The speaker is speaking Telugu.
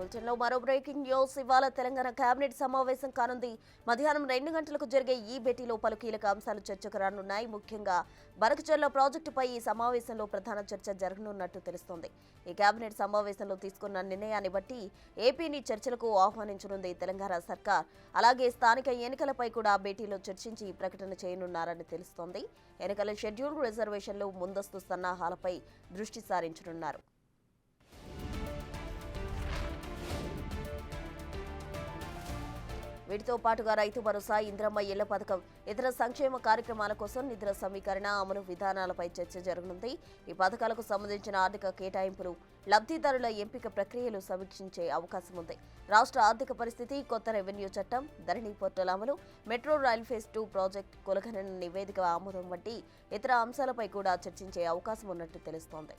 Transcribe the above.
బులెటిన్లో మరో బ్రేకింగ్ న్యూస్. ఇవాళ తెలంగాణ కేబినెట్ సమావేశం కానుంది. మధ్యాహ్నం 2 గంటలకు జరిగే ఈ భేటీలో పలు కీలక అంశాలు చర్చకు రానున్నాయి. ముఖ్యంగా బనకచెర్ల ప్రాజెక్టుపై ఈ సమావేశంలో ప్రధాన చర్చ జరగనున్నట్టు తెలుస్తోంది. ఈ కేబినెట్ సమావేశంలో తీసుకున్న నిర్ణయాన్ని బట్టి ఏపీని చర్చలకు ఆహ్వానించనుంది తెలంగాణ సర్కార్. అలాగే స్థానిక ఎన్నికలపై కూడా భేటీలో చర్చించి ప్రకటన చేయనున్నారని తెలుస్తోంది. ఎన్నికల షెడ్యూల్, రిజర్వేషన్లు, ముందస్తు సన్నాహాలపై దృష్టి సారించనున్నారు. వీటితో పాటుగా రైతు భరోసా, ఇంద్రమ్మ ఇళ్ల పథకం, ఇతర సంక్షేమ కార్యక్రమాల కోసం నిధుల సమీకరణ, అమలు విధానాలపై చర్చ జరగనుంది. ఈ పథకాలకు సంబంధించిన ఆర్థిక కేటాయింపులు, లబ్ధిదారుల ఎంపిక ప్రక్రియలు సమీక్షించే అవకాశం ఉంది. రాష్ట్ర ఆర్థిక పరిస్థితి, కొత్త రెవెన్యూ చట్టం, ధరణి పోర్టల్ అమలు, మెట్రో రైల్ ఫేజ్ 2 ప్రాజెక్టు కులగణన నివేదిక ఆమోదం వంటి ఇతర అంశాలపై కూడా చర్చించే అవకాశం ఉన్నట్టు తెలుస్తోంది.